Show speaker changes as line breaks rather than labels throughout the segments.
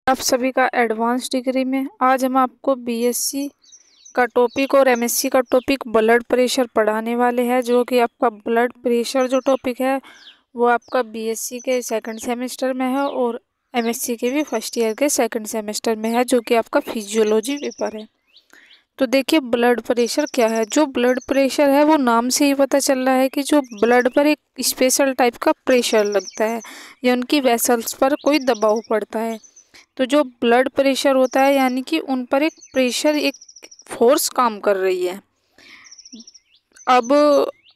आप सभी का एडवांस डिग्री में आज हम आपको बीएससी का टॉपिक और एमएससी का टॉपिक ब्लड प्रेशर पढ़ाने वाले हैं। जो कि आपका ब्लड प्रेशर जो टॉपिक है वो आपका बीएससी के सेकंड सेमेस्टर में है और एमएससी के भी फर्स्ट ईयर के सेकंड सेमेस्टर में है, जो कि आपका फिजियोलॉजी पेपर है। तो देखिए ब्लड प्रेशर क्या है। जो ब्लड प्रेशर है वो नाम से ही पता चल रहा है कि जो ब्लड पर एक स्पेशल टाइप का प्रेशर लगता है या उनकी वेसल्स पर कोई दबाव पड़ता है। तो जो ब्लड प्रेशर होता है यानी कि उन पर एक प्रेशर, एक फोर्स काम कर रही है। अब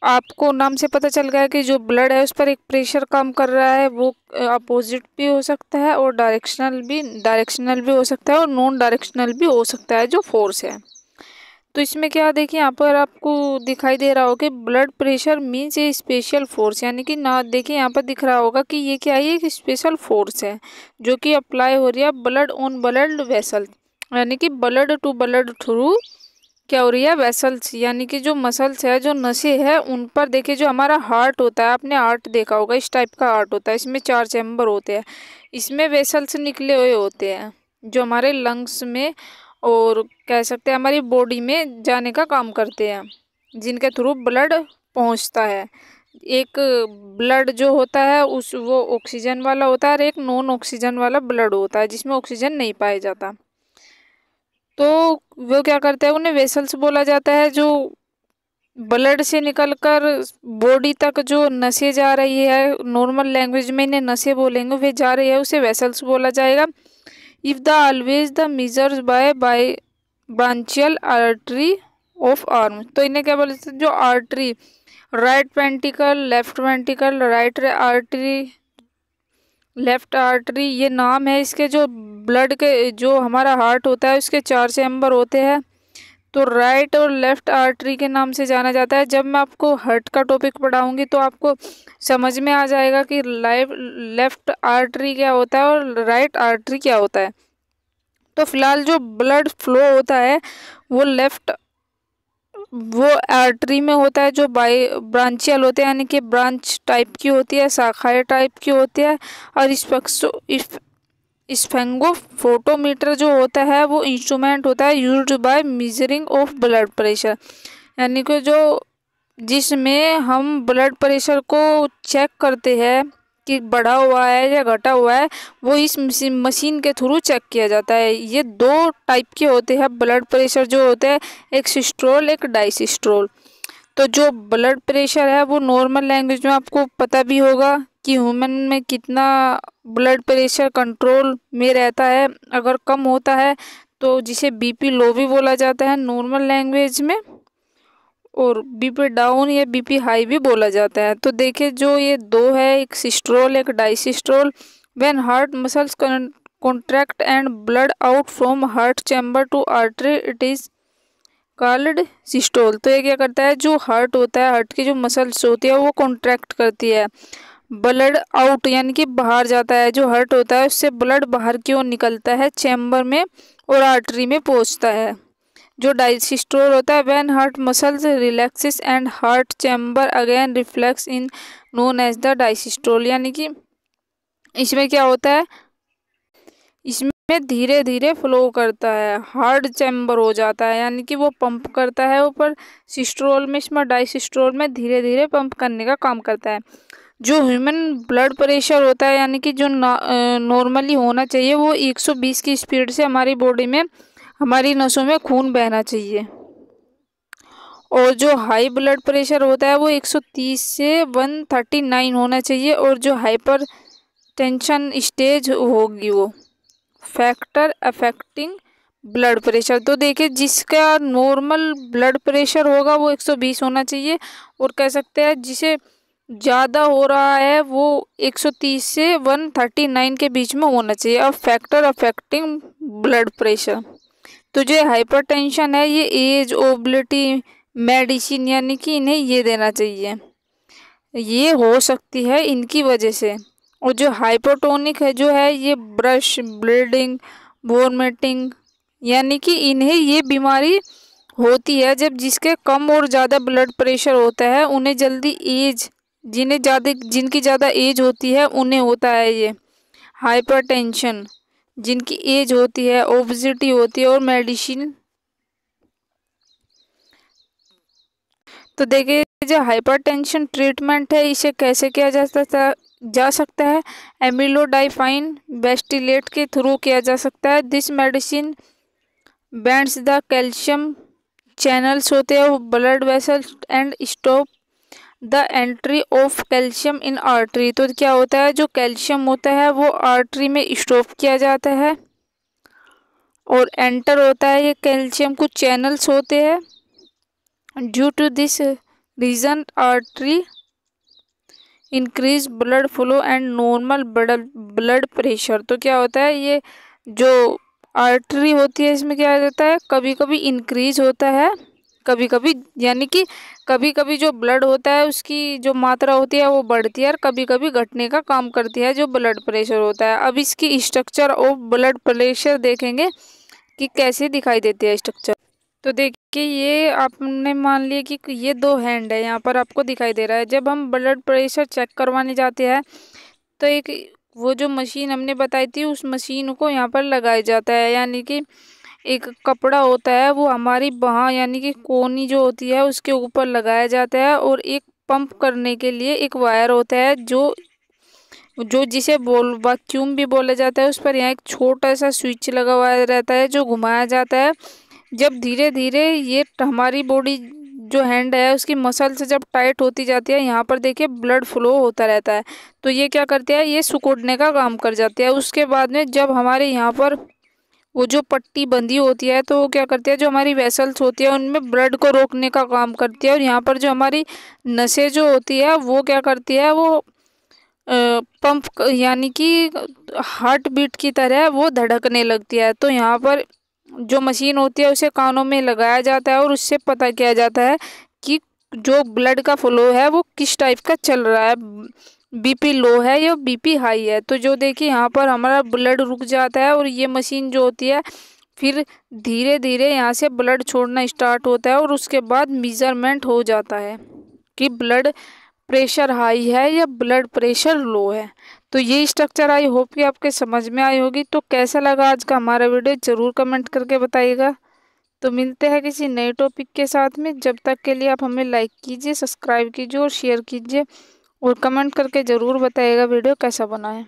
आपको नाम से पता चल गया कि जो ब्लड है उस पर एक प्रेशर काम कर रहा है। वो अपोजिट भी हो सकता है और डायरेक्शनल भी हो सकता है और नॉन डायरेक्शनल भी हो सकता है जो फोर्स है। तो इसमें क्या देखिए, यहाँ पर आपको दिखाई दे रहा होगा कि ब्लड प्रेशर मीन्स ए स्पेशल फोर्स, यानी कि ना देखिए यहाँ पर दिख रहा होगा कि ये क्या है, एक स्पेशल फोर्स है जो कि अप्लाई हो रही है ब्लड ऑन ब्लड वेसल, यानी कि ब्लड टू ब्लड थ्रू क्या हो रही है वेसल्स, यानी कि जो मसल्स है, जो नसें है उन पर। देखिए जो हमारा हार्ट होता है, आपने हार्ट देखा होगा, इस टाइप का हार्ट होता है, इसमें 4 चैम्बर होते हैं, इसमें वेसल्स निकले हुए होते हैं जो हमारे लंग्स में और कह सकते हैं हमारी बॉडी में जाने का काम करते हैं, जिनके थ्रू ब्लड पहुंचता है। एक ब्लड जो होता है वो ऑक्सीजन वाला होता है और एक नॉन ऑक्सीजन वाला ब्लड होता है जिसमें ऑक्सीजन नहीं पाया जाता। तो वो क्या करते हैं, उन्हें वेसल्स बोला जाता है। जो ब्लड से निकलकर बॉडी तक जो नसें जा रही है, नॉर्मल लैंग्वेज में इन्हें नसें बोलेंगे, वे जा रही है, उसे वेसल्स बोला जाएगा। If the always the measures by brachial artery of arm, तो इन्हें क्या बोलते हैं, जो artery, right ventricle, left ventricle, right artery, left artery, ये नाम है इसके। जो ब्लड के, जो हमारा हार्ट होता है उसके 4 चैम्बर होते हैं, तो राइट और लेफ्ट आर्टरी के नाम से जाना जाता है। जब मैं आपको हार्ट का टॉपिक पढ़ाऊंगी तो आपको समझ में आ जाएगा कि लेफ्ट आर्टरी क्या होता है और राइट आर्टरी क्या होता है। तो फिलहाल जो ब्लड फ्लो होता है वो आर्टरी में होता है, जो ब्रांचियल होते हैं, यानी कि ब्रांच टाइप की होती है, शाखाएं टाइप की होती है। और स्फेंगोफोटोमीटर जो होता है वो इंस्ट्रूमेंट होता है used by measuring of blood pressure, यानी कि जो जिसमें हम ब्लड प्रेशर को चेक करते हैं कि बढ़ा हुआ है या घटा हुआ है, वो इस मशीन के थ्रू चेक किया जाता है। ये 2 टाइप के होते हैं ब्लड प्रेशर जो होते हैं, एक सिस्टोल एक डायसिस्टोल। तो जो ब्लड प्रेशर है वो नॉर्मल लैंग्वेज में आपको पता भी होगा कि ह्यूमन में कितना ब्लड प्रेशर कंट्रोल में रहता है। अगर कम होता है तो जिसे बीपी लो भी बोला जाता है नॉर्मल लैंग्वेज में, और बीपी डाउन या बीपी हाई भी बोला जाता है। तो देखिए जो ये 2 है, एक सिस्टोल एक diastole. When heart muscles contract and blood out from heart chamber to artery, it is called systole. तो ये क्या करता है, जो हार्ट होता है, हार्ट की जो मसल्स होती है वो कॉन्ट्रैक्ट करती है, ब्लड आउट यानी कि बाहर जाता है, जो हार्ट होता है उससे ब्लड बाहर की ओर निकलता है चैम्बर में और आर्टरी में पहुंचता है। जो डायसिस्टोल होता है, when heart muscles relaxes and heart chamber again refills in known as the diastole, यानी कि इसमें क्या होता है, इसमें धीरे धीरे फ्लो करता है, हार्ट चैम्बर हो जाता है, यानी कि वो पंप करता है ऊपर सिस्टोल में, इसमें डायसिस्टोल में धीरे धीरे पंप करने का काम करता है। जो ह्यूमन ब्लड प्रेशर होता है, यानी कि जो नॉर्मली होना चाहिए, वो 120 की स्पीड से हमारी बॉडी में, हमारी नसों में खून बहना चाहिए। और जो हाई ब्लड प्रेशर होता है वो 130 से 139 होना चाहिए। और जो हाइपर टेंशन स्टेज होगी वो फैक्टर अफेक्टिंग ब्लड प्रेशर। तो देखिए जिसका नॉर्मल ब्लड प्रेशर होगा वो 120 होना चाहिए, और कह सकते हैं जिसे ज़्यादा हो रहा है वो 130 से 139 के बीच में होना चाहिए। अब फैक्टर अफेक्टिंग ब्लड प्रेशर, तो जो हाइपरटेंशन है ये एज, ओबेसिटी, मेडिसिन, यानी कि इन्हें ये देना चाहिए, ये हो सकती है इनकी वजह से। और जो हाइपोटोनिक है जो है, ये ब्रश, ब्लीडिंग, वॉमिटिंग, यानी कि इन्हें ये बीमारी होती है जब जिसके कम और ज़्यादा ब्लड प्रेशर होता है, उन्हें जल्दी एज, जिनकी ज़्यादा एज होती है उन्हें होता है ये हाइपरटेंशन, जिनकी एज होती है, ओबेसिटी होती है और मेडिसिन। तो देखिए जो हाइपरटेंशन ट्रीटमेंट है इसे कैसे किया जा सकता है। एमिलोडाइफाइन बेस्टिलेट के थ्रू किया जा सकता है। This medicine bands the calcium channels होते हैं वो blood vessels and stop the entry of calcium in artery. तो क्या होता है, जो कैल्शियम होता है वो आर्टरी में स्टॉप किया जाता है और एंटर होता है ये कैल्शियम। कुछ चैनल्स होते हैं, due to this reason artery increase blood flow and normal blood pressure. तो क्या होता है, ये जो आर्टरी होती है इसमें क्या होता है, कभी कभी इंक्रीज होता है, कभी कभी यानी कि कभी कभी जो ब्लड होता है उसकी जो मात्रा होती है वो बढ़ती है और कभी कभी घटने का काम करती है जो ब्लड प्रेशर होता है। अब इसकी स्ट्रक्चर ऑफ ब्लड प्रेशर देखेंगे कि कैसे दिखाई देती है स्ट्रक्चर। तो देखिए ये आपने मान लिया कि ये दो हैंड है, यहाँ पर आपको दिखाई दे रहा है। जब हम ब्लड प्रेशर चेक करवाने जाते हैं तो एक वो जो मशीन हमने बताई थी उस मशीन को यहाँ पर लगाया जाता है, यानी कि एक कपड़ा होता है वो हमारी बाह यानी कि कोहनी जो होती है उसके ऊपर लगाया जाता है और एक पंप करने के लिए एक वायर होता है जो जो जिसे वैक्यूम भी बोला जाता है। उस पर यहाँ एक छोटा सा स्विच लगा हुआ रहता है जो घुमाया जाता है। जब धीरे धीरे ये हमारी बॉडी जो हैंड है उसकी मसल से जब टाइट होती जाती है, यहाँ पर देखिए ब्लड फ्लो होता रहता है। तो ये क्या करती है, ये सिकुड़ने का काम कर जाती है। उसके बाद में जब हमारे यहाँ पर वो जो पट्टी बंधी होती है तो वो क्या करती है, जो हमारी वेसल्स होती है उनमें ब्लड को रोकने का काम करती है। और यहाँ पर जो हमारी नसें जो होती है वो क्या करती है, वो पंप यानी कि हार्ट बीट की तरह वो धड़कने लगती है। तो यहाँ पर जो मशीन होती है उसे कानों में लगाया जाता है और उससे पता किया जाता है कि जो ब्लड का फ्लो है वो किस टाइप का चल रहा है, बीपी लो है या बीपी हाई है। तो जो देखिए यहाँ पर हमारा ब्लड रुक जाता है और ये मशीन जो होती है फिर धीरे धीरे यहाँ से ब्लड छोड़ना स्टार्ट होता है और उसके बाद मेजरमेंट हो जाता है कि ब्लड प्रेशर हाई है या ब्लड प्रेशर लो है। तो ये स्ट्रक्चर आई होप कि आपके समझ में आई होगी। तो कैसा लगा आज का हमारा वीडियो ज़रूर कमेंट करके बताइएगा। तो मिलते हैं किसी नए टॉपिक के साथ में, जब तक के लिए आप हमें लाइक कीजिए, सब्सक्राइब कीजिए और शेयर कीजिए और कमेंट करके ज़रूर बताइएगा वीडियो कैसा बना है।